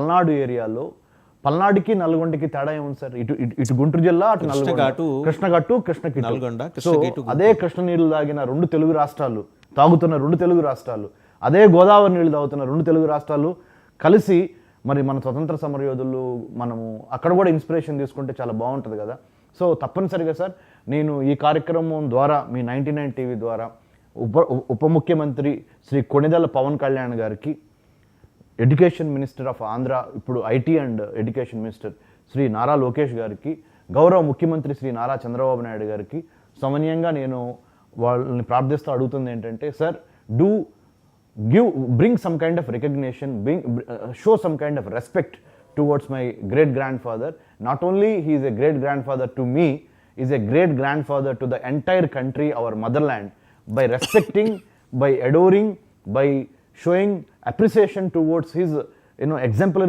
పల్నాడు ఏరియాలో పల్నాడుకి నల్గొండకి తేడా ఏముంది సార్? ఇటు ఇటు ఇటు గుంటూరు జిల్లా, అటు కృష్ణఘట్టు, కృష్ణకి. అదే కృష్ణ నీళ్లు తాగిన రెండు తెలుగు రాష్ట్రాలు, తాగుతున్న రెండు తెలుగు రాష్ట్రాలు, అదే గోదావరి నీళ్లు తాగుతున్న రెండు తెలుగు రాష్ట్రాలు కలిసి మరి మన స్వతంత్ర సమరయోధులు మనము అక్కడ కూడా ఇన్స్పిరేషన్ తీసుకుంటే చాలా బాగుంటుంది కదా. సో తప్పనిసరిగా సార్ నేను ఈ కార్యక్రమం ద్వారా మీ 99 టీవీ ద్వారా ఉప ముఖ్యమంత్రి శ్రీ కొణిదెల పవన్ కళ్యాణ్ గారికి, ఎడ్యుకేషన్ మినిస్టర్ ఆఫ్ ఆంధ్ర, ఇప్పుడు IT and education minister Shri Nara Lokesh గారికి, గౌరవ ముఖ్యమంత్రి శ్రీ నారా చంద్రబాబు నాయుడు గారికి సమన్యంగా నేను వాళ్ళని ప్రార్థిస్తూ అడుగుతుంది ఏంటంటే, sir bring some kind of recognition, show some kind of respect towards my great grandfather. Not only he is a great grandfather to me, he is a great grandfather to the entire country, our motherland, by respecting, by adoring, by showing appreciation towards his exemplary